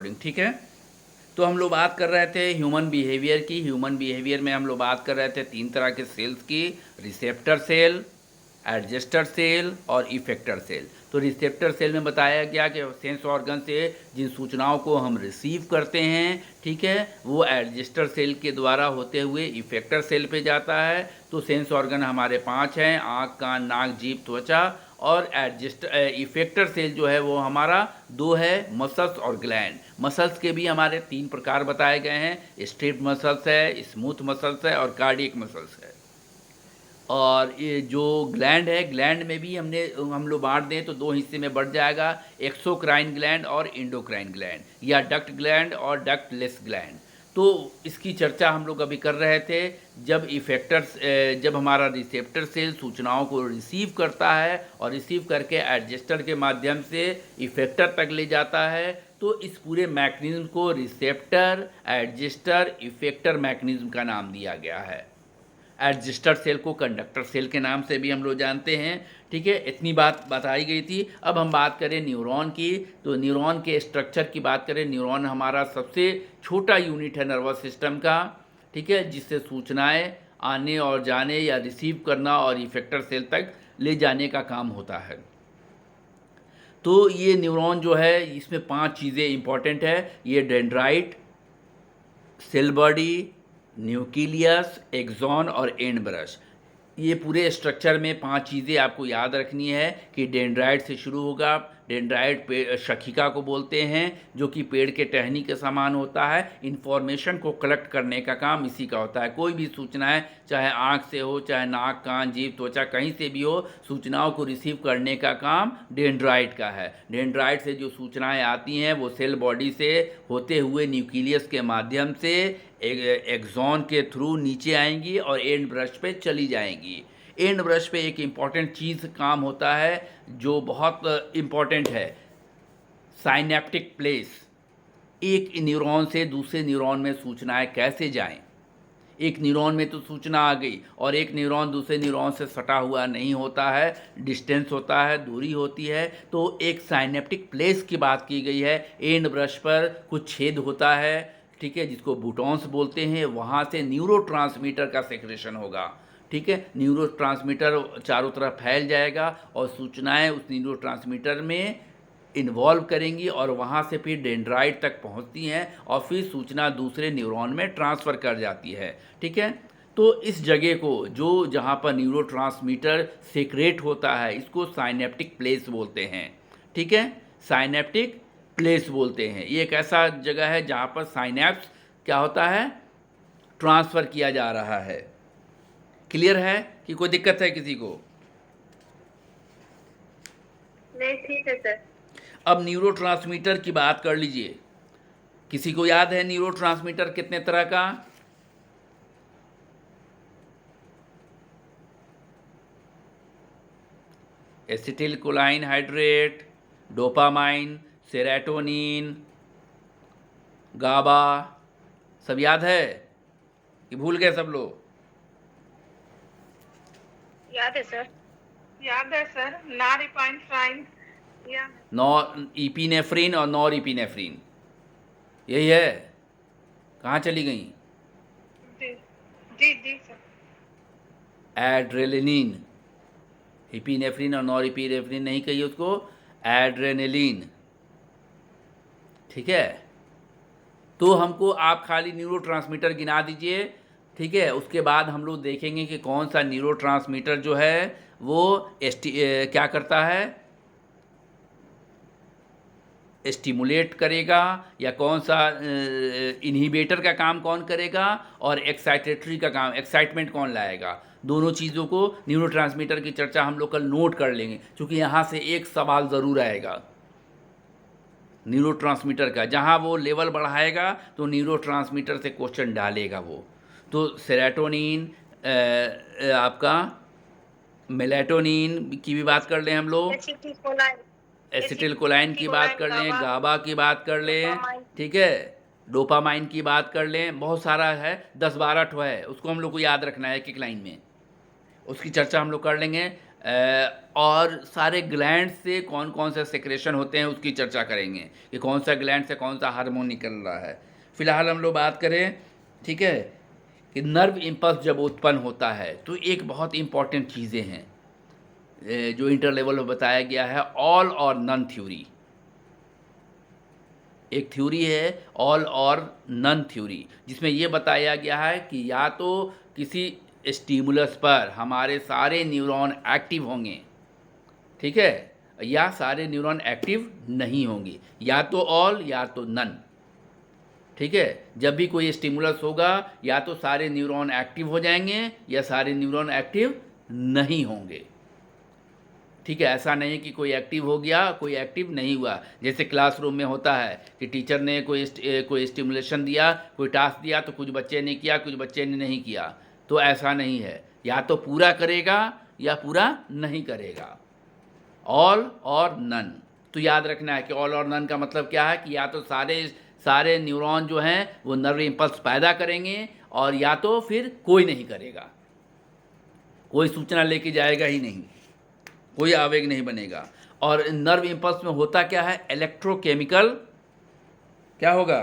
ठीक है। तो हम लोग बात कर रहे थे ह्यूमन बिहेवियर की। ह्यूमन बिहेवियर में हम लोग बात कर रहे थे तीन तरह के सेल्स की, रिसेप्टर सेल, एडजस्टर सेल और इफेक्टर सेल। तो रिसेप्टर सेल में बताया गया कि सेंस ऑर्गन से जिन सूचनाओं को हम रिसीव करते हैं, ठीक है, वो एडजस्टर सेल के द्वारा होते हुए इफेक्टर सेल पे जाता है। तो सेंस ऑर्गन हमारे पांच हैं: आँख, कान, नाक, जीभ, त्वचा। और इफेक्टर सेल जो है वो हमारा दो है, मसल्स और ग्लैंड। मसल्स के भी हमारे तीन प्रकार बताए गए हैं: स्ट्रिप मसल्स है, स्मूथ मसल्स है और कार्डियक मसल्स है। और ये जो ग्लैंड है, ग्लैंड में भी हम लोग बांट दें तो दो हिस्से में बढ़ जाएगा: एक्सोक्राइन ग्लैंड और इंडोक्राइन ग्लैंड, या डक्ट ग्लैंड और डक्टलेस ग्लैंड। तो इसकी चर्चा हम लोग अभी कर रहे थे। जब हमारा रिसेप्टर सेल सूचनाओं को रिसीव करता है और रिसीव करके एडजस्टर के माध्यम से इफेक्टर तक ले जाता है, तो इस पूरे मैकेनिज्म को रिसेप्टर एडजस्टर इफेक्टर मैकेनिज्म का नाम दिया गया है। एडजस्टर सेल को कंडक्टर सेल के नाम से भी हम लोग जानते हैं। ठीक है, इतनी बात बताई गई थी। अब हम बात करें न्यूरॉन की। तो न्यूरॉन के स्ट्रक्चर की बात करें, न्यूरॉन हमारा सबसे छोटा यूनिट है नर्वस सिस्टम का, ठीक है, जिससे सूचनाएं आने और जाने या रिसीव करना और इफेक्टर सेल तक ले जाने का काम होता है। तो ये न्यूरॉन जो है, इसमें 5 चीज़ें इंपॉर्टेंट है। ये dendrite, cell body, nucleus, axon और एंड ब्रश। ये पूरे स्ट्रक्चर में 5 चीज़ें आपको याद रखनी है कि डेंड्राइट से शुरू होगा। डेंड्राइट शखिका को बोलते हैं, जो कि पेड़ के टहनी के समान होता है। इन्फॉर्मेशन को कलेक्ट करने का काम इसी का होता है। कोई भी सूचनाएं, चाहे आँख से हो, चाहे नाक, कान, जीभ, त्वचा, कहीं से भी हो, सूचनाओं को रिसीव करने का काम डेंड्राइट का है। डेंड्राइट से जो सूचनाएं आती हैं वो सेल बॉडी से होते हुए न्यूक्लियस के माध्यम से एक्सॉन के थ्रू नीचे आएंगी और एंड ब्रश पे चली जाएंगी। एंड ब्रश पे एक इम्पॉर्टेंट चीज़ काम होता है जो बहुत इम्पॉर्टेंट है, साइनेप्टिक प्लेस। एक न्यूरॉन से दूसरे न्यूरॉन में सूचनाएं कैसे जाएं। एक न्यूरॉन में तो सूचना आ गई और एक न्यूरॉन दूसरे न्यूरॉन से सटा हुआ नहीं होता है, डिस्टेंस होता है, दूरी होती है। तो एक साइनेप्टिक प्लेस की बात की गई है। एंड ब्रश पर कुछ छेद होता है, ठीक है, जिसको बूटॉन्स बोलते हैं। वहाँ से न्यूरोट्रांसमीटर का सेक्रेशन होगा, ठीक है। न्यूरोट्रांसमीटर चारों तरफ फैल जाएगा और सूचनाएं उस न्यूरोट्रांसमीटर में इन्वॉल्व करेंगी और वहाँ से फिर डेंड्राइट तक पहुँचती हैं और फिर सूचना दूसरे न्यूरॉन में ट्रांसफ़र कर जाती है, ठीक है। तो इस जगह को, जो जहाँ पर न्यूरोट्रांसमीटर सेक्रेट होता है, इसको साइनेप्टिक प्लेस बोलते हैं, ठीक है। साइनेप्टिक प्लेस बोलते हैं। ये एक ऐसा जगह है जहाँ पर साइनेप्स क्या होता है, ट्रांसफ़र किया जा रहा है। क्लियर है कि कोई दिक्कत है किसी को? नहीं, ठीक है सर। अब न्यूरोट्रांसमीटर की बात कर लीजिए। किसी को याद है न्यूरोट्रांसमीटर कितने तरह का? Acetyl choline hydrate, dopamine, serotonin, GABA, सब याद है कि भूल गए सब लोग? याद है सर। याद है सर। नॉरएपिनेफ्राइन, इपीनेफ्रिन और नॉरएपिनेफ्रिन, यही है। कहाँ चली गई? जी जी जी सर। एड्रेलिन। इपीनेफ्रिन और नॉरएपिनेफ्रिन नहीं कहिए उसको, एड्रेनलिन, ठीक है। तो हमको आप खाली न्यूरोट्रांसमीटर गिना दीजिए, ठीक है। उसके बाद हम लोग देखेंगे कि कौन सा न्यूरोट्रांसमीटर जो है वो क्या करता है, स्टिमुलेट करेगा, या कौन सा इनहिबिटर का काम कौन करेगा, और एक्साइटेटरी का काम, एक्साइटमेंट कौन लाएगा। दोनों चीज़ों को, न्यूरोट्रांसमीटर की चर्चा हम लोग कल नोट कर लेंगे, क्योंकि यहाँ से एक सवाल ज़रूर आएगा न्यूरोट्रांसमीटर का। जहाँ वो लेवल बढ़ाएगा तो न्यूरोट्रांसमीटर से क्वेश्चन डालेगा वो। तो सेरोटोनिन, आपका मेलाटोनिन की भी बात कर लें हम लोग, एसिटिल कोलाइन की बात कर लें, गाबा की बात कर लें, ठीक है, डोपामाइन की बात कर लें। बहुत सारा है, 10-12 ठो है, उसको हम लोग को याद रखना है एक एक लाइन में। उसकी चर्चा हम लोग कर लेंगे। और सारे ग्लैंड से कौन कौन से सेक्रेशन होते हैं उसकी चर्चा करेंगे कि कौन सा ग्लैंड से कौन सा हार्मोन निकल रहा है। फिलहाल हम लोग बात करें, ठीक है, कि नर्व इम्पल्स जब उत्पन्न होता है तो एक बहुत इंपॉर्टेंट चीज़ें हैं जो इंटर लेवल में बताया गया है, ऑल और नन थ्योरी। एक थ्योरी है ऑल और नन थ्योरी, जिसमें ये बताया गया है कि या तो किसी स्टिमुलस पर हमारे सारे न्यूरॉन एक्टिव होंगे, ठीक है, या सारे न्यूरॉन एक्टिव नहीं होंगे, या तो ऑल या तो नन, ठीक है। जब भी कोई स्टिमुलस होगा या तो सारे न्यूरॉन एक्टिव हो जाएंगे या सारे न्यूरॉन एक्टिव नहीं होंगे, ठीक है। ऐसा नहीं कि कोई एक्टिव हो गया कोई एक्टिव नहीं हुआ, जैसे क्लासरूम में होता है कि टीचर ने कोई स्टिमुलेशन दिया, कोई टास्क दिया, तो कुछ बच्चे ने किया कुछ बच्चे ने नहीं किया, तो ऐसा नहीं है, या तो पूरा करेगा या पूरा नहीं करेगा, ऑल और नन। तो याद रखना है कि ऑल और नन का मतलब क्या है कि या तो सारे न्यूरॉन जो हैं वो नर्व इम्पल्स पैदा करेंगे और या तो फिर कोई नहीं करेगा, कोई सूचना लेके जाएगा ही नहीं, कोई आवेग नहीं बनेगा। और नर्व इम्पल्स में होता क्या है, इलेक्ट्रोकेमिकल क्या होगा,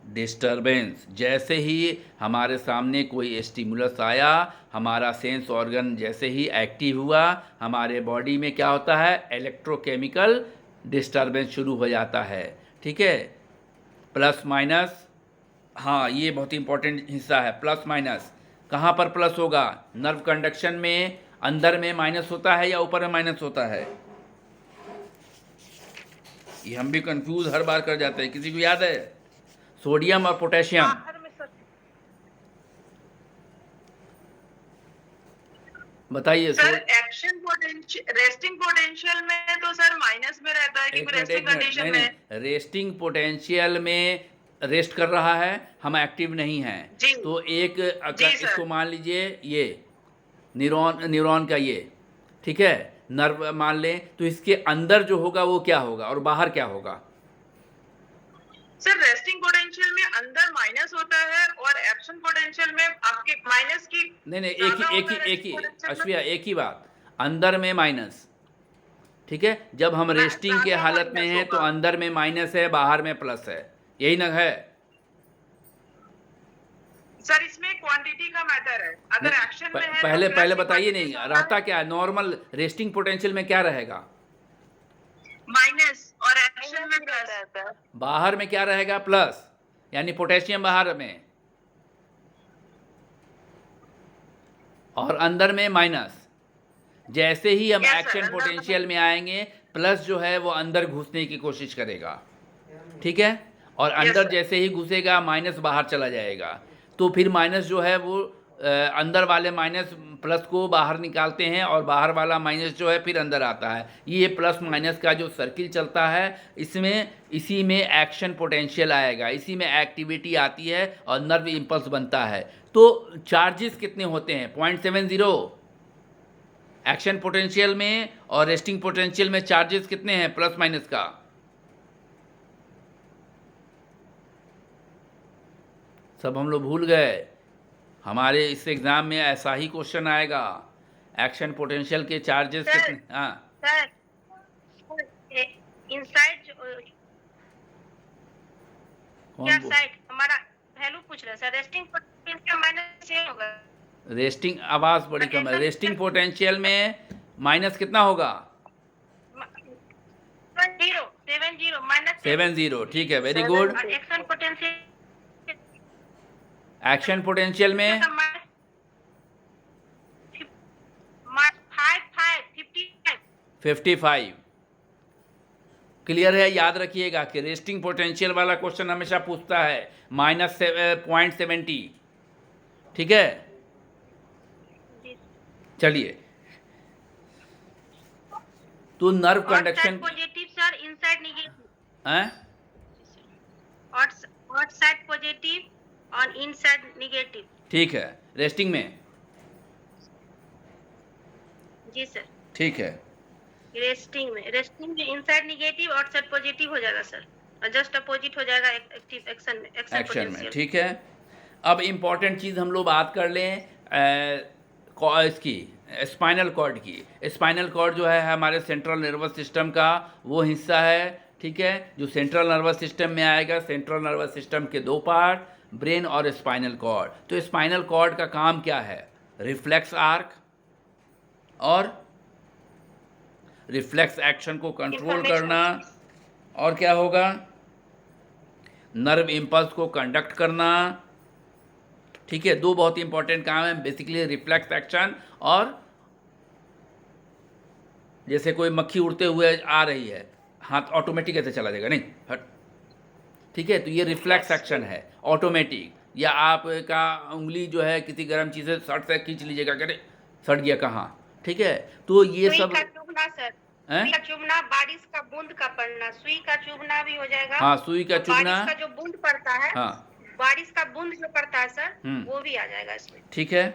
डिस्टरबेंस। जैसे ही हमारे सामने कोई स्टिमुलस आया, हमारा सेंस ऑर्गन जैसे ही एक्टिव हुआ, हमारे बॉडी में क्या होता है, इलेक्ट्रोकेमिकल डिस्टरबेंस शुरू हो जाता है, ठीक है। प्लस माइनस, हाँ ये बहुत इंपॉर्टेंट हिस्सा है, प्लस माइनस। कहाँ पर प्लस होगा, नर्व कंडक्शन में अंदर में माइनस होता है या ऊपर में माइनस होता है, ये हम भी कंफ्यूज हर बार कर जाते हैं। किसी को याद है, सोडियम और पोटेशियम, बाहर में सर। बताइए। Sir action potential, resting potential में तो सर माइनस में रहता है कि एक मिनट रेस्टिंग कंडीशन नहीं में। नहीं, रेस्टिंग पोटेंशियल में रेस्ट कर रहा है, हम एक्टिव नहीं हैं, जी तो एक जी सर। इसको मान लीजिए ये न्यूरॉन का ये, ठीक है, नर्व मान लें, तो इसके अंदर जो होगा वो क्या होगा और बाहर क्या होगा। सर रेस्टिंग पोटेंशियल में अंदर माइनस होता है और एक्शन पोटेंशियल में आपके माइनस की नहीं ज्यादा होता है एक resting ही potential में। अश्विया, एक ही बात, अंदर में माइनस, ठीक है। जब हम रेस्टिंग के ज्यादा हालत में minus हैं तो होगा। अंदर में माइनस है बाहर में प्लस है, यही ना है। सर इसमें क्वांटिटी का मैटर है, अगर नहीं, एक्शन में है पहले तो पहले प्लस बताइए नहीं, रहता क्या है नॉर्मल रेस्टिंग पोटेंशियल में, क्या रहेगा, माइनस और एक्शन में प्लस। बाहर में क्या रहेगा, प्लस, यानी पोटेशियम बाहर में और अंदर में माइनस। जैसे ही हम Yes, sir, एक्शन अंदर पोटेंशियल में आएंगे, प्लस जो है वो अंदर घुसने की कोशिश करेगा, ठीक है, और अंदर sir. जैसे ही घुसेगा माइनस बाहर चला जाएगा, तो फिर माइनस जो है वो अंदर वाले माइनस प्लस को बाहर निकालते हैं और बाहर वाला माइनस जो है फिर अंदर आता है। ये प्लस माइनस का जो सर्किल चलता है, इसी में एक्शन पोटेंशियल आएगा, इसी में एक्टिविटी आती है और नर्व इम्पल्स बनता है। तो चार्जेस कितने होते हैं, 0.70 एक्शन पोटेंशियल में, और रेस्टिंग पोटेंशियल में चार्जेस कितने हैं प्लस माइनस का, सब हम लोग भूल गए। हमारे इस एग्जाम में ऐसा ही क्वेश्चन आएगा, एक्शन पोटेंशियल के चार्जेस सर, कितने। हाँ सर इनसाइड क्या कौन साइड हमारा वैल्यू पूछ रहा है सर, रेस्टिंग पोटेंशियल माइनस ये होगा। रेस्टिंग, आवाज़ बड़ी कम है, रेस्टिंग पोटेंशियल में माइनस कितना होगा, 70 माइनस 70, ठीक है, very good. Action potential action potential में 55। क्लियर है, याद रखिएगा कि रेस्टिंग पोटेंशियल वाला क्वेश्चन हमेशा पूछता है -0.70, ठीक है। चलिए, तो nerve conduction positive sir, inside negative हैं, आउटसाइड पॉजिटिव और इनसाइड नेगेटिव, ठीक है, रेस्टिंग में, जी सर। ठीक है, रेस्टिंग में इनसाइड नेगेटिव आउटसाइड पॉजिटिव हो जाएगा सर, और जस्ट अपोजिट हो जाएगा एक्टिव एक्शन में, एक्शन में, ठीक है। अब इम्पॉर्टेंट चीज़ हम लोग बात कर लें इसकी स्पाइनल कॉर्ड की। स्पाइनल कॉर्ड जो है हमारे सेंट्रल नर्वस सिस्टम का वो हिस्सा है, ठीक है, जो सेंट्रल नर्वस सिस्टम में आएगा। सेंट्रल नर्वस सिस्टम के दो पार्ट, ब्रेन और स्पाइनल कॉर्ड। तो स्पाइनल कॉर्ड का काम क्या है? रिफ्लेक्स आर्क और रिफ्लेक्स एक्शन को कंट्रोल करना, और क्या होगा? नर्व इम्पल्स को कंडक्ट करना, ठीक है। दो बहुत ही इंपॉर्टेंट काम है बेसिकली, रिफ्लेक्स एक्शन और जैसे कोई मक्खी उड़ते हुए आ रही है, हाथ ऑटोमेटिक ऐसे चला जाएगा, नहीं हट, ठीक है। तो ये रिफ्लेक्स एक्शन है ऑटोमेटिक। या आपका उंगली जो है किसी गर्म चीज़ से सट से खींच लीजिएगा, करे सट गया कहाँ, ठीक है। तो ये सुई सब का चुभना सर, हैं? सुई का चुभना, बारिश का बूंद का पड़ना, सुई का चुभना भी हो जाएगा। हाँ, सुई का और चुभना, बारिश का जो बूंद पड़ता है, हाँ, बारिश का बूंद जो पड़ता है सर, हम्म। वो भी आ जाएगा इसमें। ठीक है।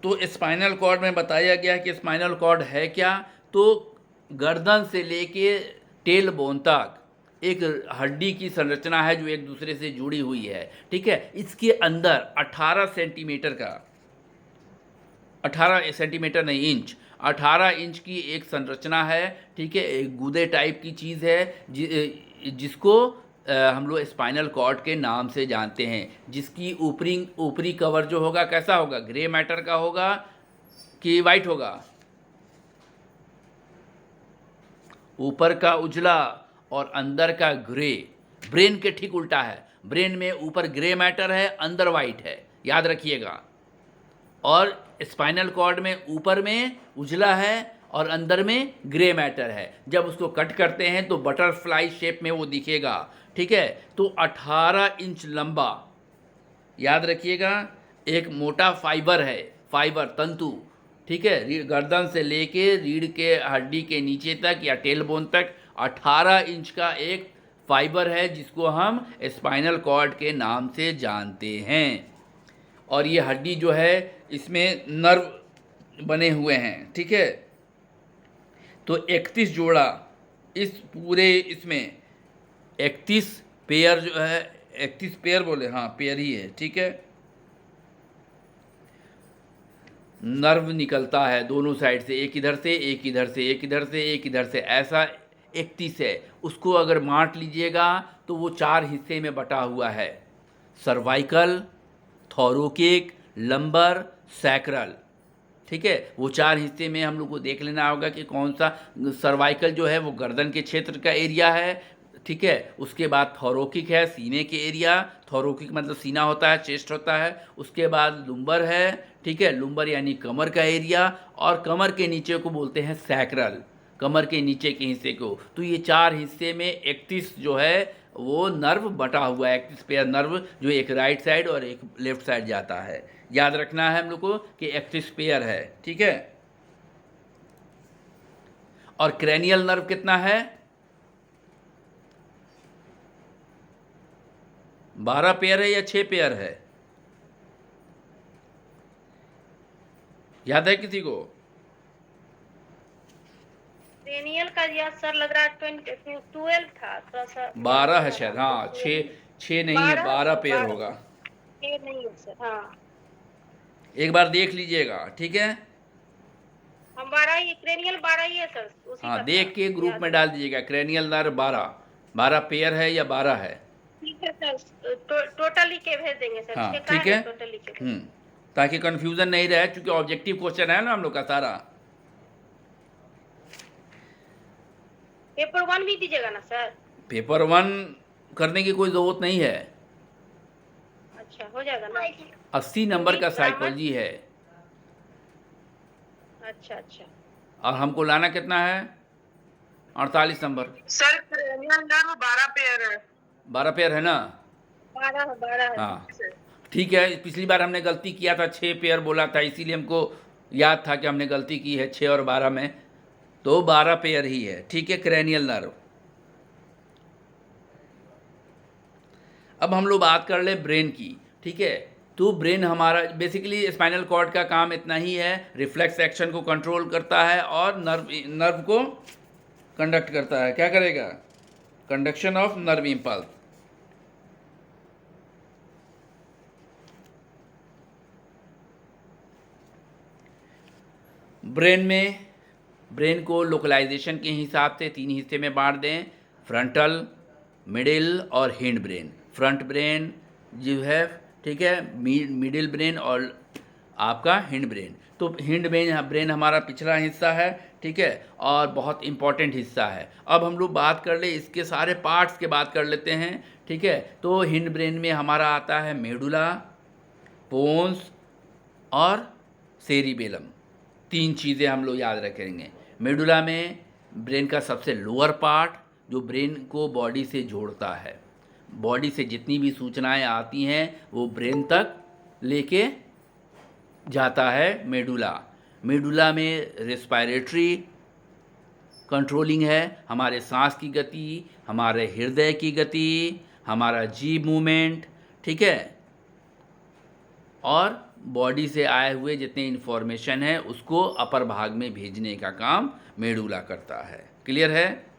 तो स्पाइनल कॉर्ड में बताया गया कि स्पाइनल कॉर्ड है क्या? तो गर्दन से लेके टेल बोन तक एक हड्डी की संरचना है जो एक दूसरे से जुड़ी हुई है, ठीक है। इसके अंदर 18 सेंटीमीटर का, 18 सेंटीमीटर नहीं, इंच, 18 इंच की एक संरचना है, ठीक है। एक गूदे टाइप की चीज़ है जिसको हम लोग स्पाइनल कॉर्ड के नाम से जानते हैं, जिसकी ऊपरी कवर जो होगा कैसा होगा? ग्रे मैटर का होगा कि वाइट होगा? ऊपर का उजला और अंदर का ग्रे। ब्रेन के ठीक उल्टा है, ब्रेन में ऊपर ग्रे मैटर है, अंदर वाइट है, याद रखिएगा। और स्पाइनल कॉर्ड में ऊपर में उजला है और अंदर में ग्रे मैटर है। जब उसको कट करते हैं तो बटरफ्लाई शेप में वो दिखेगा, ठीक है। तो 18 इंच लंबा, याद रखिएगा, एक मोटा फाइबर है, फाइबर तंतु, ठीक है। गर्दन से लेके रीढ़ के हड्डी के नीचे तक या टेल बोन तक 18 इंच का एक फाइबर है जिसको हम स्पाइनल कॉर्ड के नाम से जानते हैं। और ये हड्डी जो है इसमें नर्व बने हुए हैं, ठीक है। तो 31 जोड़ा इस पूरे इसमें 31 पेयर जो है, 31 पेयर बोले, हाँ पेयर ही है, ठीक है। नर्व निकलता है दोनों साइड से, एक इधर से एक इधर से, एक इधर से एक इधर से, ऐसा 31 है। उसको अगर बांट लीजिएगा तो वो 4 हिस्से में बटा हुआ है, सर्वाइकल, थोरोकिक, लंबर, सैक्रल, ठीक है। वो 4 हिस्से में हम लोग को देख लेना होगा कि कौन सा। सर्वाइकल जो है वो गर्दन के क्षेत्र का एरिया है, ठीक है। उसके बाद थोरोकिक है, सीने के एरिया, थोरोकिक मतलब सीना होता है, चेस्ट होता है। उसके बाद लुम्बर है, ठीक है, लुम्बर यानी कमर का एरिया, और कमर के नीचे को बोलते हैं सैक्रल, कमर के नीचे के हिस्से को। तो ये 4 हिस्से में 31 जो है वो नर्व बटा हुआ है, 31 पेयर नर्व, जो एक राइट साइड और एक लेफ्ट साइड जाता है। याद रखना है हम लोग को कि 31 पेयर है, ठीक है। और क्रेनियल नर्व कितना है? 12 पेयर है या 6 पेयर है? याद है किसी को? क्रेनियल का याद सर लग रहा है 12 था, थोड़ा सा 12 है शायद, हाँ। 6 नहीं है, 12 पेयर होगा। 6 नहीं है सर, हाँ। एक बार देख लीजिएगा, ठीक है। हम 12 ही, क्रेनियल 12 ही है सर, उसी हाँ, का देख था, के ग्रुप याद में है। डाल दीजिएगा, क्रेनियल नर्व 12 पेयर है या 12 है। ठीक है सर, टोटल लिख के भेज देंगे सर। हाँ, 6 का ठीक है। टोटल लिख के भेज। ताकि कंफ्यूजन नहीं रहे, क्योंकि ऑब्जेक्टिव क्वेश्चन है ना हम लोग का सारा। पेपर 1 भी दीजिएगा ना सर? पेपर 1 करने की कोई ज़रूरत नहीं है, अच्छा हो जाएगा ना। 80 नंबर का इंग्लिश, साइकोलॉजी है। अच्छा अच्छा। और हमको लाना कितना है? 48 number. Sir cranial nerve 12 pair है। 12 पेयर है ना? 12 है। हाँ, ठीक है। पिछली बार हमने गलती किया था, 6 पेयर बोला था, इसीलिए हमको याद था कि हमने गलती की है 6 और 12 में, तो 12 पेयर ही है, ठीक है, क्रेनियल नर्व। अब हम लोग बात कर ले ब्रेन की, ठीक है। तो ब्रेन हमारा बेसिकली स्पाइनल कॉर्ड का काम इतना ही है, रिफ्लेक्स एक्शन को कंट्रोल करता है और नर्व को कंडक्ट करता है। क्या करेगा? Conduction of nerve impulse. Brain को लोकलाइजेशन के हिसाब से 3 हिस्से में बांट दें, फ्रंटल, मिडिल और हिंड ब्रेन। फ्रंट ब्रेन जो है, ठीक है, मिडिल ब्रेन और आपका हिंड ब्रेन। तो हिंड ब्रेन हमारा पिछला हिस्सा है, ठीक है, और बहुत इम्पॉर्टेंट हिस्सा है। अब हम लोग बात कर ले इसके सारे पार्ट्स के बात कर लेते हैं, ठीक है। तो हिंड ब्रेन में हमारा आता है मेडुला, पोन्स और सेरिबेलम। 3 चीज़ें हम लोग याद रखेंगे। मेडुला में ब्रेन का सबसे लोअर पार्ट जो ब्रेन को बॉडी से जोड़ता है। बॉडी से जितनी भी सूचनाएं आती हैं वो ब्रेन तक लेके जाता है मेडुला। मेडुला में रेस्पिरेटरी कंट्रोलिंग है, हमारे सांस की गति, हमारे हृदय की गति, हमारा जीभ मूवमेंट, ठीक है, और बॉडी से आए हुए जितने इन्फॉर्मेशन है उसको अपर भाग में भेजने का काम मेडुला करता है। क्लियर है?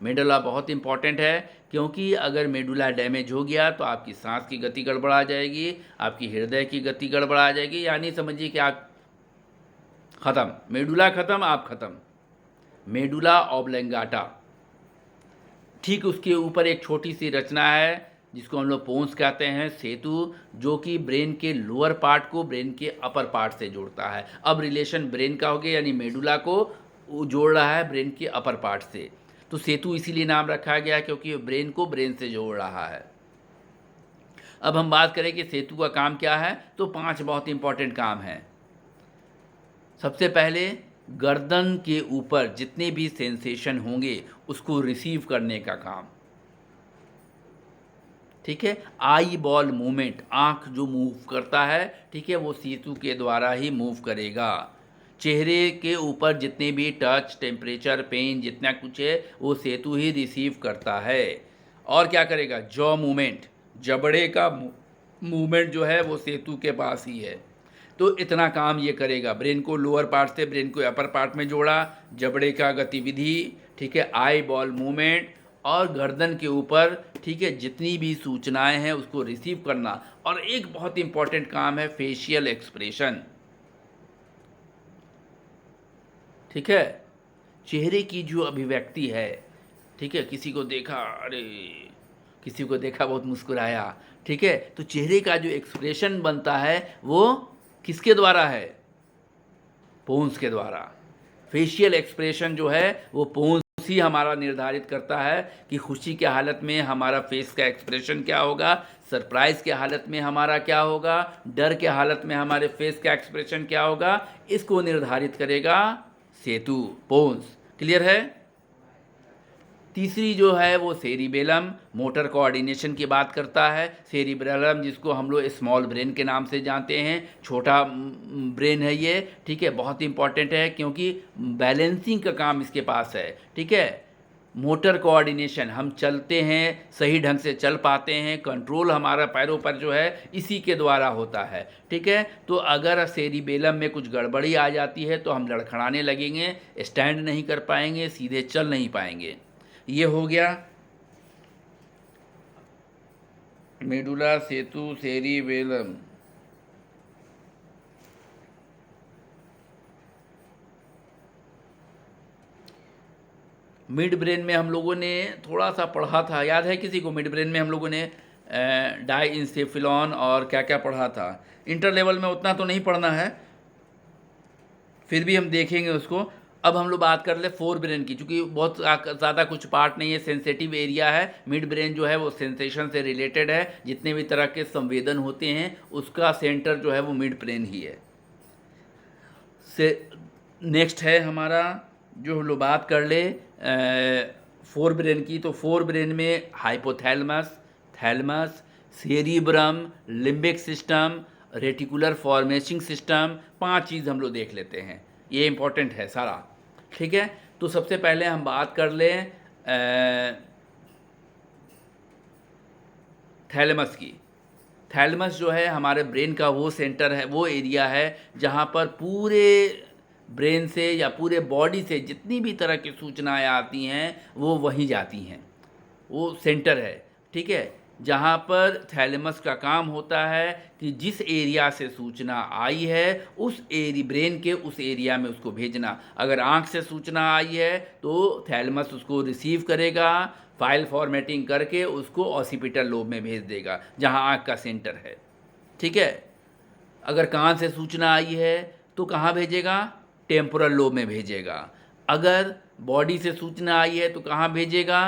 मेडुला बहुत इंपॉर्टेंट है, क्योंकि अगर मेडुला डैमेज हो गया तो आपकी सांस की गति गड़बड़ा जाएगी, आपकी हृदय की गति गड़बड़ा जाएगी, यानी समझिए कि आप ख़त्म, मेडुला ख़त्म, आप ख़त्म। मेडुला ऑब्लेंगाटा, ठीक उसके ऊपर एक छोटी सी रचना है जिसको हम लोग पोन्स कहते हैं, सेतु, जो कि ब्रेन के लोअर पार्ट को ब्रेन के अपर पार्ट से जोड़ता है। अब रिलेशन ब्रेन का हो गया, यानी मेडुला को जोड़ रहा है ब्रेन के अपर पार्ट से। तो सेतु इसीलिए नाम रखा गया क्योंकि ब्रेन को ब्रेन से जोड़ रहा है। अब हम बात करें कि सेतु का काम क्या है, तो 5 बहुत इंपॉर्टेंट काम हैं। सबसे पहले गर्दन के ऊपर जितने भी सेंसेशन होंगे उसको रिसीव करने का काम, ठीक है। आई बॉल मूवमेंट, आँख जो मूव करता है, ठीक है, वो सेतु के द्वारा ही मूव करेगा। चेहरे के ऊपर जितने भी टच, टेम्परेचर, पेन, जितना कुछ है वो सेतु ही रिसीव करता है। और क्या करेगा? जॉ मूवमेंट, जबड़े का मूवमेंट जो है वो सेतु के पास ही है। तो इतना काम ये करेगा। ब्रेन को लोअर पार्ट से ब्रेन को अपर पार्ट में जोड़ा, जबड़े का गतिविधि, ठीक है, आई बॉल मूवमेंट, और गर्दन के ऊपर, ठीक है, जितनी भी सूचनाएं हैं उसको रिसीव करना। और एक बहुत इंपॉर्टेंट काम है फेशियल एक्सप्रेशन, ठीक है, चेहरे की जो अभिव्यक्ति है, ठीक है, किसी को देखा, अरे किसी को देखा बहुत मुस्कुराया, ठीक है, तो चेहरे का जो एक्सप्रेशन बनता है वो किसके द्वारा है? पोन्स के द्वारा। फेशियल एक्सप्रेशन जो है वो पोन्स ही हमारा निर्धारित करता है कि खुशी के हालत में हमारा फेस का एक्सप्रेशन क्या होगा, सरप्राइज़ के हालत में हमारा क्या होगा, डर के हालत में हमारे फेस का एक्सप्रेशन क्या होगा, इसको निर्धारित करेगा सेतु, पोन्स। क्लियर है? तीसरी जो है वो सेरिबेलम, मोटर कोऑर्डिनेशन की बात करता है। सेरिबेलम जिसको हम लोग स्मॉल ब्रेन के नाम से जानते हैं, छोटा ब्रेन है ये, ठीक है, बहुत इंपॉर्टेंट है क्योंकि बैलेंसिंग का काम इसके पास है, ठीक है। मोटर कोऑर्डिनेशन, हम चलते हैं, सही ढंग से चल पाते हैं, कंट्रोल हमारा पैरों पर जो है इसी के द्वारा होता है, ठीक है। तो अगर सेरिबेलम में कुछ गड़बड़ी आ जाती है तो हम लड़खड़ाने लगेंगे, स्टैंड नहीं कर पाएंगे, सीधे चल नहीं पाएंगे। ये हो गया मेडुला, सेतु, सेरिबेलम। मिड ब्रेन में हम लोगों ने थोड़ा सा पढ़ा था, याद है किसी को? मिड ब्रेन में हम लोगों ने डाइंसेफिलॉन और क्या क्या पढ़ा था। इंटर लेवल में उतना तो नहीं पढ़ना है, फिर भी हम देखेंगे उसको। अब हम लोग बात कर ले फोर ब्रेन की, क्योंकि बहुत ज़्यादा कुछ पार्ट नहीं है, सेंसिटिव एरिया है। मिड ब्रेन जो है वो सेंसेशन से रिलेटेड है, जितने भी तरह के संवेदन होते हैं उसका सेंटर जो है वो मिड ब्रेन ही है। नेक्स्ट है हमारा, जो हम लोग बात कर ले फोर ब्रेन की, तो फोर ब्रेन में hypothalamus, thalamus, cerebrum, limbic system, reticular formation system, 5 चीज़ हम लोग देख लेते हैं। ये इंपॉर्टेंट है सारा, ठीक है। तो सबसे पहले हम बात कर लें थैलेमस की। थैलेमस जो है हमारे ब्रेन का वो सेंटर है, वो एरिया है जहाँ पर पूरे ब्रेन से या पूरे बॉडी से जितनी भी तरह की सूचनाएं आती हैं वो वहीं जाती हैं, वो सेंटर है, ठीक है। जहाँ पर थैलेमस का काम होता है कि जिस एरिया से सूचना आई है उस ब्रेन के उस एरिया में उसको भेजना। अगर आँख से सूचना आई है तो थैलेमस उसको रिसीव करेगा, फाइल फॉर्मेटिंग करके उसको ऑसिपिटल लोब में भेज देगा जहाँ आँख का सेंटर है। ठीक है। अगर कान से सूचना आई है तो कहाँ भेजेगा? टेम्पोरल लोब में भेजेगा। अगर बॉडी से सूचना आई है तो कहाँ भेजेगा?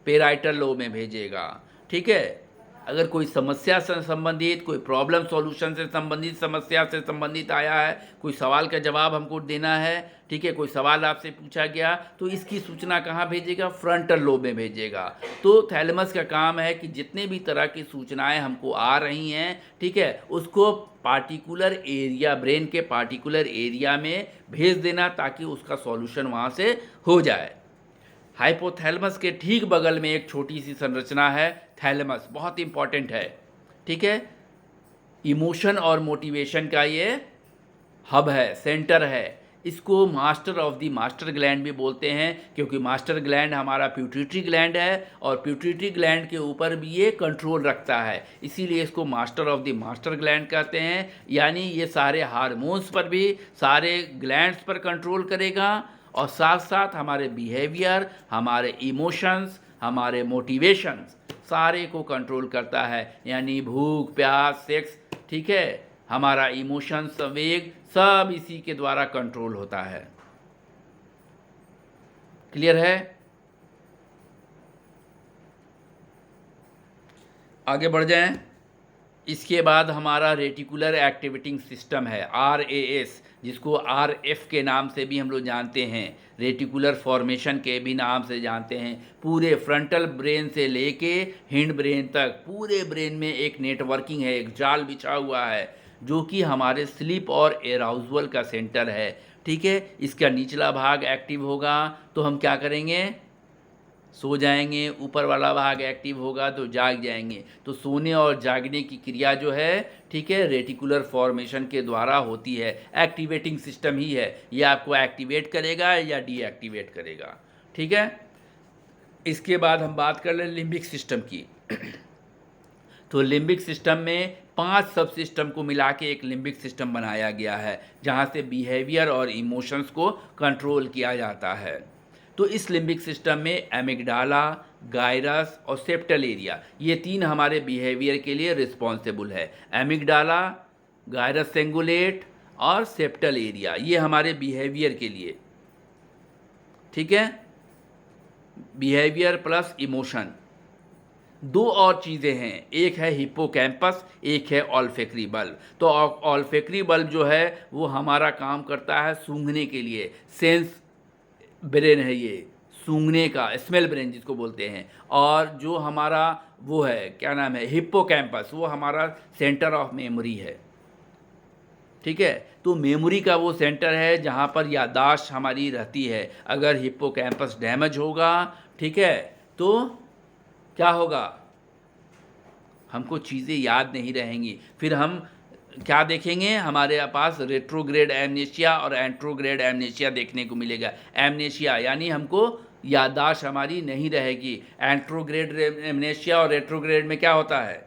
पेराइटल लोब में भेजेगा। ठीक है। अगर कोई समस्या से संबंधित, कोई प्रॉब्लम सॉल्यूशन से संबंधित, समस्या से संबंधित आया है, कोई सवाल का जवाब हमको देना है, ठीक है, कोई सवाल आपसे पूछा गया तो इसकी सूचना कहाँ भेजेगा? फ्रंटल लोब में भेजेगा। तो थैलेमस का काम है कि जितने भी तरह की सूचनाएं हमको आ रही हैं, ठीक है, उसको पार्टिकुलर एरिया, ब्रेन के पार्टिकुलर एरिया में भेज देना ताकि उसका सॉल्यूशन वहाँ से हो जाए। हाइपोथैलेमस के ठीक बगल में एक छोटी सी संरचना है थैलेमस, बहुत इंपॉर्टेंट है। ठीक है। इमोशन और मोटिवेशन का ये हब है, सेंटर है। इसको master of the master gland भी बोलते हैं क्योंकि मास्टर ग्लैंड हमारा प्यूटिटरी ग्लैंड है और प्यूटिटरी ग्लैंड के ऊपर भी ये कंट्रोल रखता है, इसीलिए इसको master of the master gland कहते हैं। यानी ये सारे हार्मोन्स पर भी, सारे ग्लैंड्स पर कंट्रोल करेगा और साथ साथ हमारे बिहेवियर, हमारे इमोशंस, हमारे मोटिवेशंस सारे को कंट्रोल करता है। यानी भूख, प्यास, सेक्स, ठीक है, हमारा इमोशन, संवेग सब इसी के द्वारा कंट्रोल होता है। क्लियर है? आगे बढ़ जाएं। इसके बाद हमारा रेटिकुलर एक्टिवेटिंग सिस्टम है, RAS, जिसको RF के नाम से भी हम लोग जानते हैं, रेटिकुलर फॉर्मेशन के भी नाम से जानते हैं। पूरे फ्रंटल ब्रेन से लेके हिंड ब्रेन तक पूरे ब्रेन में एक नेटवर्किंग है, एक जाल बिछा हुआ है जो कि हमारे स्लीप और एराउजल का सेंटर है। ठीक है। इसका निचला भाग एक्टिव होगा तो हम क्या करेंगे? सो जाएंगे। ऊपर वाला भाग एक्टिव होगा तो जाग जाएंगे। तो सोने और जागने की क्रिया जो है, ठीक है, रेटिकुलर फॉर्मेशन के द्वारा होती है। एक्टिवेटिंग सिस्टम ही है, ये आपको एक्टिवेट करेगा या डीएक्टिवेट करेगा। ठीक है। इसके बाद हम बात कर लें लिम्बिक सिस्टम की। तो लिम्बिक सिस्टम में 5 सब सिस्टम को मिला के एक लिम्बिक सिस्टम बनाया गया है जहाँ से बिहेवियर और इमोशंस को कंट्रोल किया जाता है। तो इस लिम्बिक सिस्टम में एमिगडाला, गायरस और सेप्टल एरिया, ये 3 हमारे बिहेवियर के लिए रिस्पॉन्सिबल है। एमिगडाला, गायरस सेंगुलेट और सेप्टल एरिया, ये हमारे बिहेवियर के लिए, ठीक है, बिहेवियर प्लस इमोशन। 2 और चीज़ें हैं, एक है हिप्पोकैम्पस, एक है ऑल्फैक्टरी बल्ब। तो ऑल्फैक्टरी बल्ब जो है वो हमारा काम करता है सूंघने के लिए, सेंस ब्रेन है ये, सूंघने का, स्मेल ब्रेन जिसको बोलते हैं। और जो हमारा वो है, क्या नाम है, हिप्पोकैम्पस, वो हमारा सेंटर ऑफ मेमोरी है। ठीक है। तो मेमोरी का वो सेंटर है जहाँ पर याददाश्त हमारी रहती है। अगर हिप्पोकैम्पस डैमेज होगा, ठीक है, तो क्या होगा? हमको चीज़ें याद नहीं रहेंगी। फिर हम क्या देखेंगे? हमारे पास रेट्रोग्रेड एमनेशिया और एंट्रोग्रेड एमनेशिया देखने को मिलेगा। एमनेशिया यानी हमको याददाश्त हमारी नहीं रहेगी। एंट्रोग्रेड एमनेशिया और रेट्रोग्रेड में क्या होता है?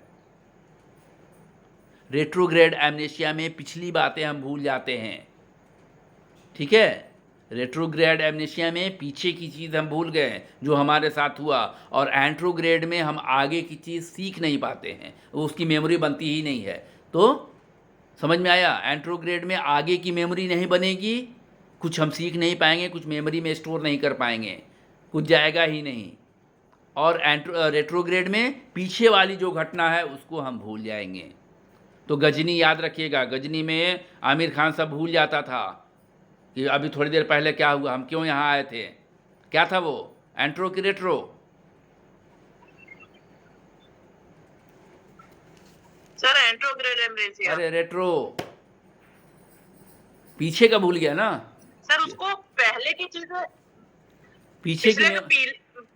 रेट्रोग्रेड एमनेशिया में पिछली बातें हम भूल जाते हैं। ठीक है। रेट्रोग्रेड एमनेशिया में पीछे की चीज़ हम भूल गए जो हमारे साथ हुआ, और एंट्रोग्रेड में हम आगे की चीज़ सीख नहीं पाते हैं, उसकी मेमोरी बनती ही नहीं है। तो समझ में आया? एंट्रोग्रेड में आगे की मेमोरी नहीं बनेगी, कुछ हम सीख नहीं पाएंगे, कुछ मेमोरी में स्टोर नहीं कर पाएंगे, कुछ जाएगा ही नहीं। और रेट्रोग्रेड में पीछे वाली जो घटना है उसको हम भूल जाएंगे। तो गजनी याद रखिएगा, गजनी में आमिर खान सब भूल जाता था कि अभी थोड़ी देर पहले क्या हुआ, हम क्यों यहाँ आए थे, क्या था वो, एंट्रो की रेट्रो? Sir anterograde amnesia. अरे रेट्रो, पीछे का भूल गया ना सर, उसको पहले की चीजें, पीछे की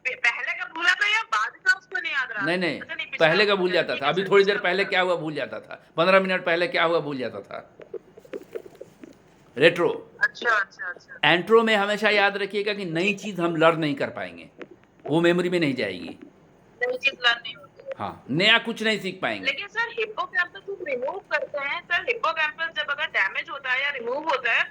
पहले का भूला था या बाद का उसको नहीं याद रहा? नहीं, पहले का भूल जाता था। अभी थोड़ी देर पहले क्या हुआ भूल जाता था, 15 मिनट पहले क्या हुआ भूल जाता था। रेट्रो। अच्छा। एंट्रो में हमेशा याद रखिएगा कि नई चीज़ हम लर्न नहीं कर पाएंगे, वो मेमोरी में नहीं जाएगी। नई चीज लर्न नहीं होती है। हाँ, नया कुछ नहीं सीख पाएंगे। लेकिन सर हिप्पोकैम्पस को रिमूव करते हैं सर, हिप्पोकैम्पस जब अगर डैमेज होता है या रिमूव होता है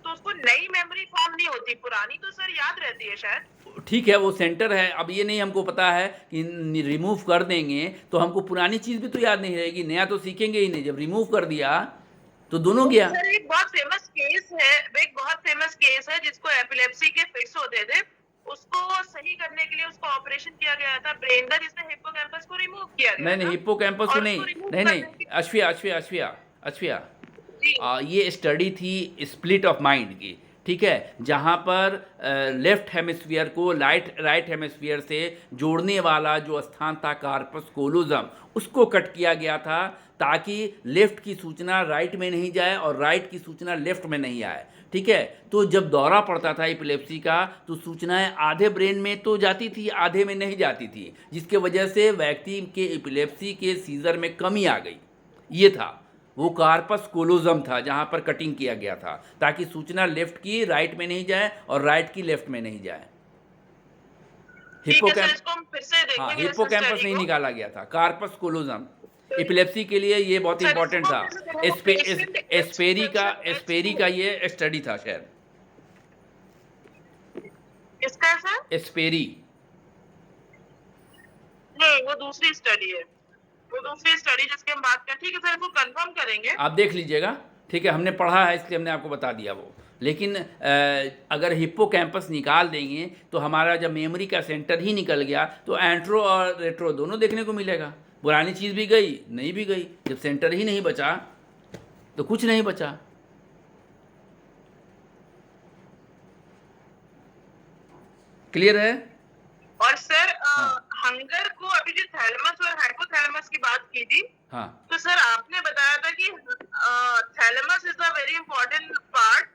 तो उसको नई मेमोरी फॉर्म नहीं होती, पुरानी तो सर याद रहती है शायद। ठीक है, वो सेंटर है। अब ये नहीं हमको पता है कि रिमूव कर देंगे तो हमको पुरानी चीज़ भी तो याद नहीं रहेगी, नया तो सीखेंगे ही नहीं। जब रिमूव कर दिया तो दोनों गया। सर एक बहुत फेमस केस है, एक बहुत फेमस केस है जिसको एपिलेप्सी के फिट्स होते थे, उसको सही करने के लिए उसको ऑपरेशन किया गया था ब्रेन का, जिसमें हिप्पोकैम्पस को रिमूव किया गया नहीं, था। हिप्पोकैम्पस को और नहीं, उसको रिमूव नहीं नहीं, करने के अश्विया अश्विया अश्विया अश्विया जी ये स्टडी थी स्प्लिट ऑफ माइंड की, ठीक है, जहाँ पर लेफ्ट हेमिस्फीयर को राइट हेमिस्फीयर से जोड़ने वाला जो स्थान था कार्पस कोलोजम, उसको कट किया गया था ताकि लेफ्ट की सूचना राइट में नहीं जाए और राइट की सूचना लेफ्ट में नहीं आए, ठीक है। तो जब दौरा पड़ता था एपिलेप्सी का तो सूचनाएं आधे ब्रेन में तो जाती थी, आधे में नहीं जाती थी, जिसके वजह से व्यक्ति के एपिलेप्सी के सीजर में कमी आ गई। ये था वो कार्पस कोलोजम था जहाँ पर कटिंग किया गया था ताकि सूचना लेफ्ट की राइट में नहीं जाए और राइट की लेफ्ट में नहीं जाए। ठीक है सर, हिप्पोकैम्प इसको हम फिर से हाँ, देखेंगे इस हिप्पोकैम्पस स्टडी नहीं को। निकाला गया था, कार्पस कोलोजम। एपिलेप्सी के लिए ये बहुत सर इंपॉर्टेंट इसको था। फिर से देखेंगे, patient एस्पेरी का ये स्टडी था शायद, किसका है सर? एस्पेरी। नहीं वो दूसरी स्टडी है, वो दूसरी स्टडी जिसकी हम बात करें। ठीक है सर, इसको कंफर्म करेंगे। आप देख लीजिएगा, ठीक है, हमने पढ़ा है इसलिए हमने आपको बता दिया वो। लेकिन अगर हिप्पोकैम्पस निकाल देंगे तो हमारा जब मेमोरी का सेंटर ही निकल गया तो एंट्रो और रेट्रो दोनों देखने को मिलेगा। पुरानी चीज़ भी गई, नहीं भी गई। जब सेंटर ही नहीं बचा तो कुछ नहीं बचा। क्लियर है? और सर हाँ। हंगर को अभी जो थैलेमस और हाइपोथैलेमस की बात की थी, हाँ, तो सर आपने बताया था कि thalamus is a very important part,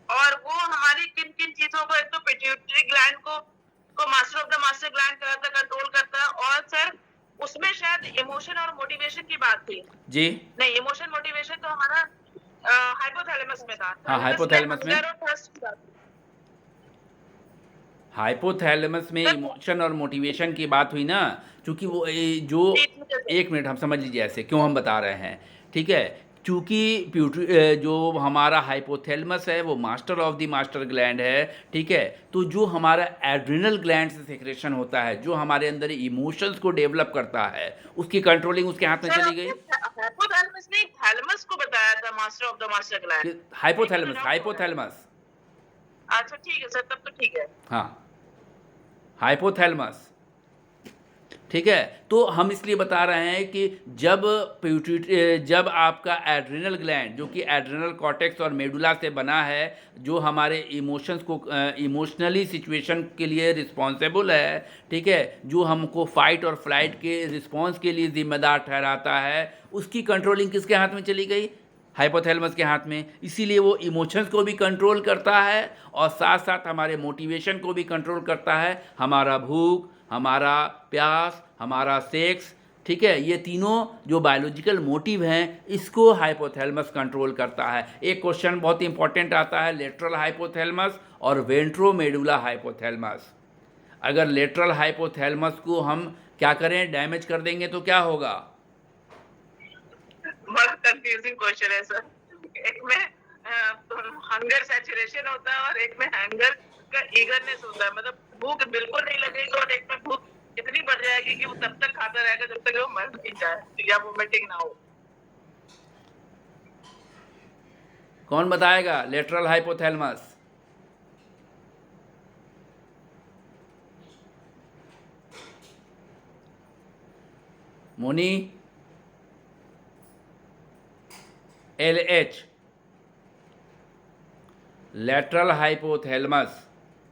और वो हमारी किन किन चीजों को, एक तो पिट्यूटरी ग्लैंड को master of the master gland करता, कंट्रोल करता है, और सर उसमें शायद इमोशन और मोटिवेशन की बात थी। जी नहीं, इमोशन मोटिवेशन तो हमारा हाइपोथैलेमस में था। हाँ, थैलेमस हाइपोथैलेमस में। hunger और thirst की बात थी। हाइपोथैलेमस में इमोशन और मोटिवेशन की बात हुई ना, क्योंकि वो जो एक मिनट हम समझ लीजिए ऐसे क्यों हम बता रहे हैं, ठीक है। चूँकि जो हमारा हाइपोथैलेमस है वो master of the master gland है, ठीक है। तो जो हमारा एड्रिनल ग्लैंड से सेक्रेशन होता है, जो हमारे अंदर इमोशंस को डेवलप करता है, उसकी कंट्रोलिंग उसके हाथ में चली गई। हाइपोथैलेमस ने थैलेमस को बताया था master of the master gland. Hypothalamus. अच्छा ठीक है सर, तब तो ठीक है। हाँ, हाइपोथैलेमस, ठीक है। तो हम इसलिए बता रहे हैं कि जब आपका एड्रिनल ग्लैंड, जो कि एड्रिनल कॉर्टेक्स और मेडुला से बना है, जो हमारे इमोशंस को इमोशनली सिचुएशन के लिए रिस्पॉन्सिबल है, ठीक है, जो हमको फाइट और फ्लाइट के रिस्पॉन्स के लिए जिम्मेदार ठहराता है, उसकी कंट्रोलिंग किसके हाथ में चली गई? हाइपोथैलेमस के हाथ में। इसीलिए वो इमोशंस को भी कंट्रोल करता है और साथ साथ हमारे मोटिवेशन को भी कंट्रोल करता है। हमारा भूख, हमारा प्यास, हमारा सेक्स, ठीक है, ये तीनों जो बायोलॉजिकल मोटिव हैं, इसको हाइपोथैलेमस कंट्रोल करता है। एक क्वेश्चन बहुत इंपॉर्टेंट आता है, लेटरल हाइपोथैलेमस और वेंट्रोमेडुला हाइपोथैलेमस। अगर लेटरल हाइपोथैलेमस को हम क्या करें, डैमेज कर देंगे तो क्या होगा? बड़ा कंफ्यूजिंग क्वेश्चन है सर। एक में हंगर सैचुरेशन होता है और एक में हंगर का ईगरनेस होता है, मतलब भूख बिल्कुल नहीं लगेगी, और एक में भूख इतनी बढ़ जाएगी कि वो तब तक खाता रहेगा जब तक वो मर नहीं जाए या वोमिटिंग ना हो। कौन बताएगा lateral hypothalamus? Moni? LH, lateral hypothalamus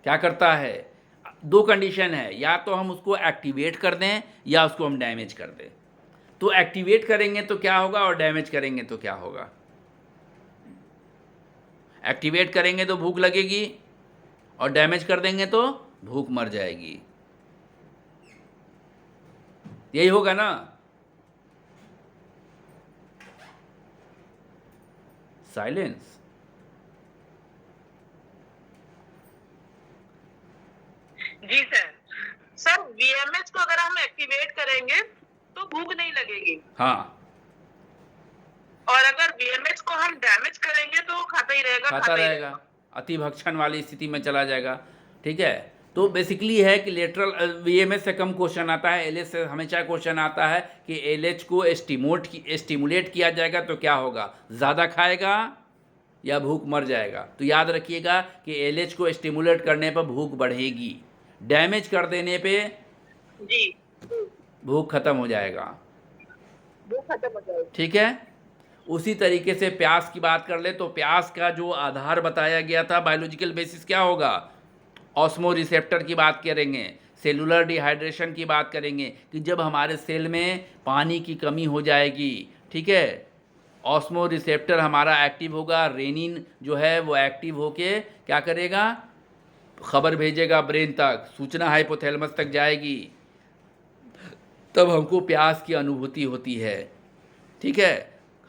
क्या करता है? दो कंडीशन है, या तो हम उसको एक्टिवेट कर दें या उसको हम डैमेज कर दें। तो एक्टिवेट करेंगे तो क्या होगा और डैमेज करेंगे तो क्या होगा? एक्टिवेट करेंगे तो भूख लगेगी और डैमेज कर देंगे तो भूख मर जाएगी। यही होगा ना? साइलेंस। जी सर, सर वीएमएच को अगर हम एक्टिवेट करेंगे तो भूख नहीं लगेगी, हाँ, और अगर वीएमएच को हम डैमेज करेंगे तो खाता ही रहेगा, खाता रहेगा, अतिभक्षण वाली स्थिति में चला जाएगा। ठीक है, तो बेसिकली है कि लेटरल वीएमएस से कम क्वेश्चन आता है, एलएच से हमेशा क्वेश्चन आता है कि एलएच को स्टिमुलेट किया जाएगा तो क्या होगा, ज़्यादा खाएगा या भूख मर जाएगा। तो याद रखिएगा कि एलएच को स्टिमुलेट करने पर भूख बढ़ेगी, डैमेज कर देने पे जी, भूख खत्म हो जाएगा। भूख खत्म हो जाएगी। ठीक है, उसी तरीके से प्यास की बात कर ले तो प्यास का जो आधार बताया गया था, बायोलॉजिकल बेसिस क्या होगा, ऑस्मो रिसेप्टर की बात करेंगे, सेलुलर डिहाइड्रेशन की बात करेंगे कि जब हमारे सेल में पानी की कमी हो जाएगी, ठीक है, ऑस्मो रिसेप्टर हमारा एक्टिव होगा, रेनिन जो है वो एक्टिव होके क्या करेगा, खबर भेजेगा ब्रेन तक, सूचना हाइपोथैलेमस तक जाएगी, तब हमको प्यास की अनुभूति होती है। ठीक है,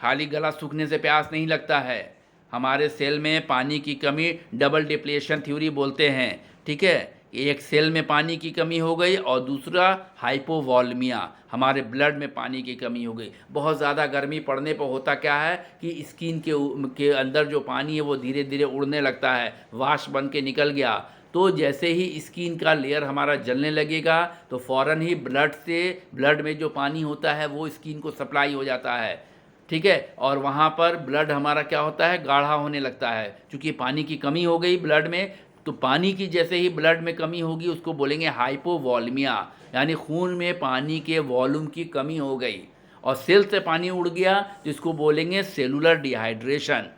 खाली गला सूखने से प्यास नहीं लगता है, हमारे सेल में पानी की कमी, डबल डिप्लेशन थ्योरी बोलते हैं। ठीक है, एक सेल में पानी की कमी हो गई और दूसरा हाइपोवॉल्मिया, हमारे ब्लड में पानी की कमी हो गई। बहुत ज़्यादा गर्मी पड़ने पर होता क्या है कि स्किन के अंदर जो पानी है वो धीरे धीरे उड़ने लगता है, वाष्प बन के निकल गया। तो जैसे ही स्किन का लेयर हमारा जलने लगेगा तो फ़ौरन ही ब्लड में जो पानी होता है वो स्किन को सप्लाई हो जाता है। ठीक है, और वहाँ पर ब्लड हमारा क्या होता है, गाढ़ा होने लगता है, क्योंकि पानी की कमी हो गई ब्लड में। तो पानी की जैसे ही ब्लड में कमी होगी उसको बोलेंगे हाइपोवॉल्मिया, यानी खून में पानी के वॉल्यूम की कमी हो गई, और सेल से पानी उड़ गया तो इसको बोलेंगे सेलुलर डिहाइड्रेशन।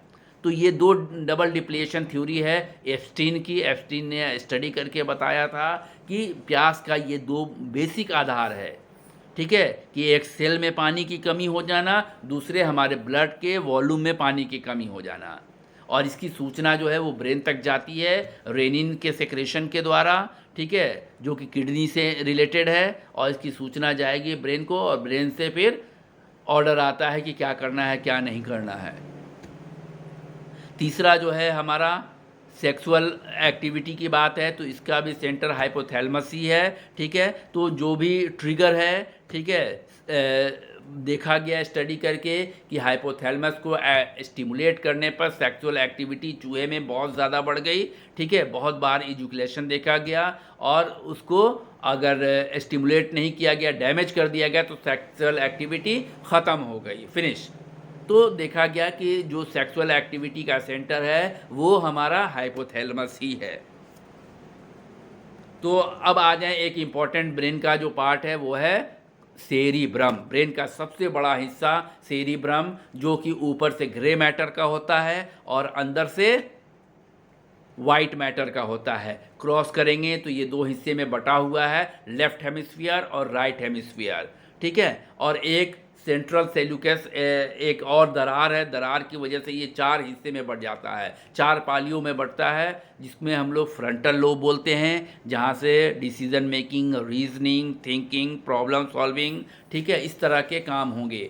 तो ये दो डबल डिप्लेशन थ्योरी है एप्स्टीन की। एप्स्टीन ने स्टडी करके बताया था कि प्यास का ये दो बेसिक आधार है। ठीक है, कि एक सेल में पानी की कमी हो जाना, दूसरे हमारे ब्लड के वॉल्यूम में पानी की कमी हो जाना, और इसकी सूचना जो है वो ब्रेन तक जाती है रेनिन के सेक्रेशन के द्वारा। ठीक है, जो कि किडनी से रिलेटेड है, और इसकी सूचना जाएगी ब्रेन को, और ब्रेन से फिर ऑर्डर आता है कि क्या करना है क्या नहीं करना है। तीसरा जो है हमारा सेक्सुअल एक्टिविटी की बात है, तो इसका भी सेंटर हाइपोथैलेमस ही है। ठीक है, तो जो भी ट्रिगर है, ठीक है, देखा गया स्टडी करके कि हाइपोथैलेमस को स्टिमुलेट करने पर सेक्सुअल एक्टिविटी चूहे में बहुत ज़्यादा बढ़ गई। ठीक है, बहुत बार इजुकुलेशन देखा गया, और उसको अगर स्टिमुलेट नहीं किया गया, डैमेज कर दिया गया, तो सेक्सुअल एक्टिविटी ख़त्म हो गई, फिनिश। तो देखा गया कि जो सेक्सुअल एक्टिविटी का सेंटर है वो हमारा हाइपोथैलेमस ही है। तो अब आ जाए एक इम्पॉर्टेंट ब्रेन का जो पार्ट है वो है सेरिब्रम। ब्रेन का सबसे बड़ा हिस्सा सेरिब्रम, जो कि ऊपर से ग्रे मैटर का होता है और अंदर से वाइट मैटर का होता है। क्रॉस करेंगे तो ये दो हिस्से में बटा हुआ है, लेफ्ट हेमिस्फीयर और राइट हेमिस्फीयर। ठीक है, और एक सेंट्रल सेल्यूकस एक और दरार है, दरार की वजह से ये चार हिस्से में बढ़ जाता है, चार पालियों में बढ़ता है, जिसमें हम लोग फ्रंटल लोब बोलते हैं, जहाँ से decision making, reasoning, thinking, problem solving, ठीक है, इस तरह के काम होंगे।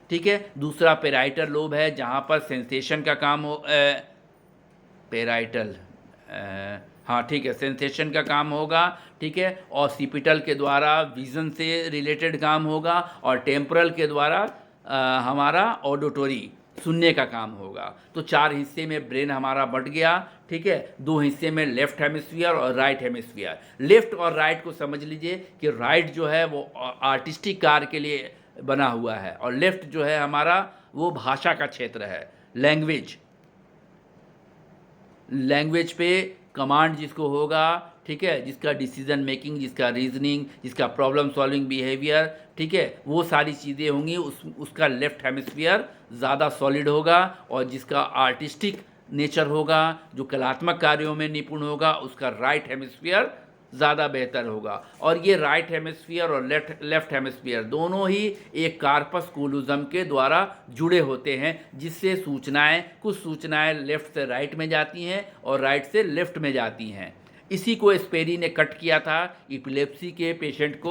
ठीक है, दूसरा पेराइटल लोब है, जहाँ पर सेंसेशन का काम हो, पेराइटल, हाँ ठीक है, सेंसेशन का काम होगा। ठीक है, और सीपिटल के द्वारा विज़न से रिलेटेड काम होगा, और टेम्पोरल के द्वारा हमारा ऑडिटोरी, सुनने का काम होगा। तो चार हिस्से में ब्रेन हमारा बट गया। ठीक है, दो हिस्से में लेफ्ट हेमिस्फीयर और राइट हेमिस्फीयर। लेफ्ट और राइट को समझ लीजिए कि राइट जो है वो आर्टिस्टिक कार्य के लिए बना हुआ है, और लेफ्ट जो है हमारा वो भाषा का क्षेत्र है, लैंग्वेज पे कमांड जिसको होगा, ठीक है, जिसका डिसीजन मेकिंग, जिसका रीजनिंग, जिसका प्रॉब्लम सॉल्विंग बिहेवियर, ठीक है, वो सारी चीज़ें होंगी, उसका लेफ्ट हेमिस्फीयर ज़्यादा सॉलिड होगा, और जिसका आर्टिस्टिक नेचर होगा, जो कलात्मक कार्यों में निपुण होगा, उसका राइट हेमिस्फीयर ज़्यादा बेहतर होगा। और ये राइट हेमिस्फीयर और लेफ्ट हेमिस्फीयर दोनों ही एक कार्पस कोलोजम के द्वारा जुड़े होते हैं, जिससे कुछ सूचनाएं लेफ्ट से राइट में जाती हैं और राइट से लेफ्ट में जाती हैं। इसी को स्पेरी ने कट किया था इपिलेप्सी के पेशेंट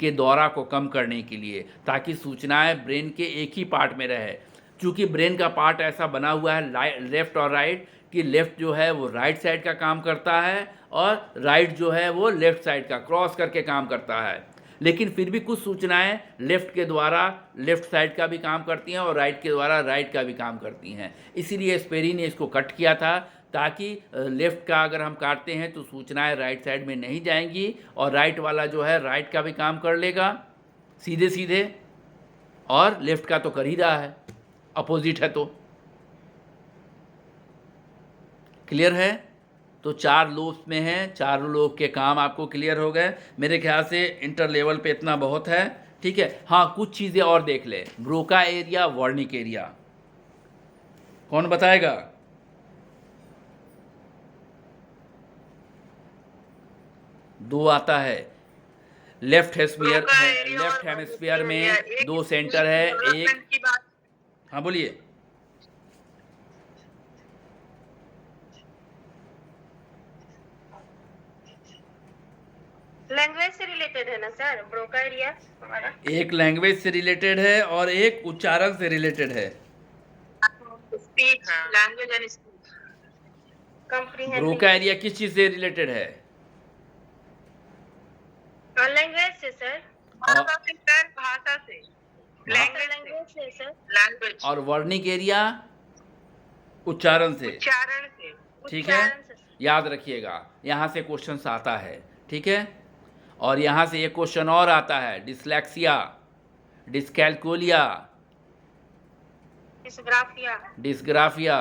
के दौरा को कम करने के लिए, ताकि सूचनाएं ब्रेन के एक ही पार्ट में रहे। चूँकि ब्रेन का पार्ट ऐसा बना हुआ है लेफ्ट और राइट, कि लेफ्ट जो है वो राइट साइड का काम करता है, और राइट जो है वो लेफ्ट साइड का क्रॉस करके काम करता है। लेकिन फिर भी कुछ सूचनाएं लेफ्ट के द्वारा लेफ्ट साइड का भी काम करती हैं और राइट के द्वारा राइट का भी काम करती हैं। इसीलिए स्पेरी ने इसको कट किया था, ताकि लेफ्ट का अगर हम काटते हैं तो सूचनाएं राइट साइड में नहीं जाएंगी और राइट वाला जो है राइट का भी काम कर लेगा सीधे सीधे, और लेफ्ट का तो कर ही रहा है, अपोजिट है तो। क्लियर है? तो 4 लोब्स में हैं, 4 लोब के काम आपको क्लियर हो गए। मेरे ख्याल से इंटर लेवल पे इतना बहुत है, ठीक है। हाँ, कुछ चीज़ें और देख ले। ब्रोका एरिया, वर्निक एरिया, कौन बताएगा? दो आता है। लेफ्ट हेस्फीयर, ब्रोका एरिया लेफ्ट और हेमिस्फीयर में एक 2 सेंटर है। डेवलपमेंट एक, की बात। हाँ बोलिए। लैंग्वेज से रिलेटेड है ना सर ब्रोका एरिया हमारा? एक लैंग्वेज से रिलेटेड है और एक उच्चारण से रिलेटेड है। Speech, language and speech. Comprehensive Broca area किस चीज से रिलेटेड है? लैंग्वेज से सर। भाषा से सर, भाषा से, लैंग्वेज से सर। लैंग्वेज और वर्निक एरिया उच्चारण से। उच्चारण से। ठीक है, उच्चारण से सर। याद रखिएगा, यहाँ से क्वेश्चन आता है, ठीक है। और यहाँ से एक क्वेश्चन और आता है, डिसलेक्सिया, डिस्कैल्कुलिया, डिस्ग्राफिया। डिस्ग्राफिया।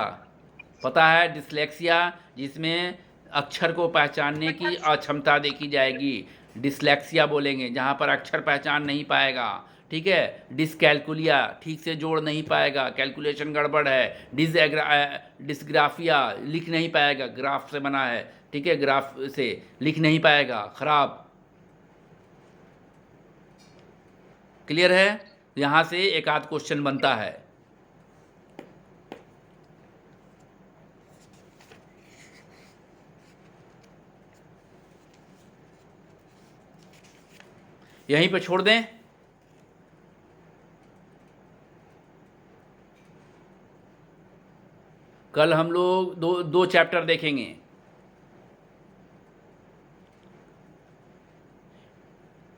पता है डिसलेक्सिया, जिसमें अक्षर को पहचानने की अक्षमता देखी जाएगी, डिसलेक्सिया बोलेंगे, जहाँ पर अक्षर पहचान नहीं पाएगा, ठीक है। डिसकैल्कुलिया, ठीक से जोड़ नहीं पाएगा, कैलकुलेशन गड़बड़ है। डिस्ग्राफिया, लिख नहीं पाएगा, ग्राफ से बना है, ठीक है, ग्राफ से लिख नहीं पाएगा, खराब। क्लियर है? यहाँ से एक आध क्वेश्चन बनता है। यहीं पे छोड़ दें। कल हम लोग दो चैप्टर देखेंगे।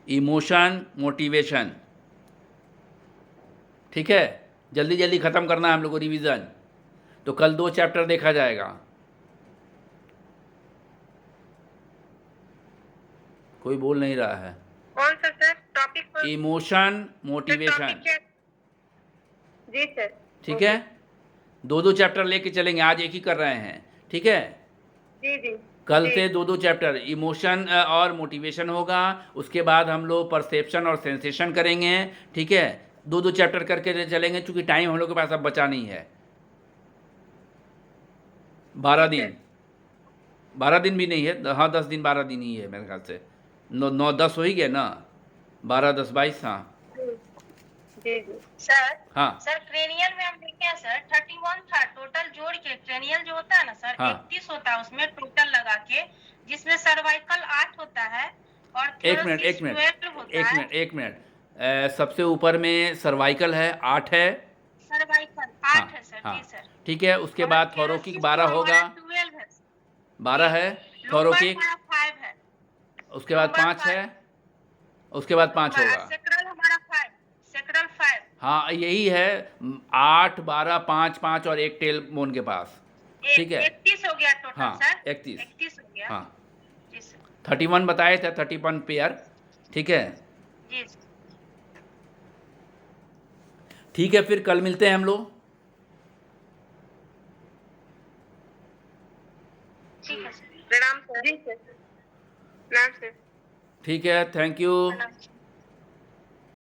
इमोशन, मोटिवेशन, ठीक है। जल्दी जल्दी ख़त्म करना है हम लोग को रिवीजन। तो कल 2 चैप्टर देखा जाएगा। कोई बोल नहीं रहा है। कौन सा सर टॉपिक? इमोशन, मोटिवेशन, जी सर। ठीक है। 2 चैप्टर लेके चलेंगे, आज एक ही कर रहे हैं, ठीक है। जी जी। कल से 2 चैप्टर इमोशन और मोटिवेशन होगा। उसके बाद हम लोग परसेप्शन और सेंसेशन करेंगे, ठीक है। 2 चैप्टर करके चलेंगे, चूंकि टाइम हम लोग के पास अब बचा नहीं है। 12 दिन, 12 दिन भी नहीं है, हाँ 10 दिन 12 दिन ही है मेरे ख्याल से। 9 10 हो ही गया ना, 12 10 22, हाँ जी जी सर। हाँ सर क्रेनियल में हम देखे हैं सर 31 था टोटल जोड़ के। क्रेनियल जो होता है ना सर, हाँ। 31 होता है उसमें टोटल लगा के, जिसमें सर्वाइकल 8 होता है और एक मिनट 1 मिनट। सबसे ऊपर में सर्वाइकल है, 8 है। सर्वाइकल 8 हाँ, है सर। हाँ, जी सर। ठीक है। उसके और बाद थोरोकिक 12 होगा, 12 है। 12 है थोरोकिक। 5 है। उसके बाद 5 है, उसके बाद 5 होगा। सेक्रल हमारा 5, सेक्रल 5। हाँ यही है, 8 12 5 5 और एक टेल बोन के पास, ठीक है। 31 हो गया टोटल हाँ सर। 31 हो गया। हाँ। जी सर। 31 बताए थे, 31 पेयर, ठीक है। जी ठीक है, फिर कल मिलते हैं हम लोग। ठीक है सर। प्रणाम सर। जी सर, प्रणाम सर। ठीक है, थैंक यू। प्रणाम।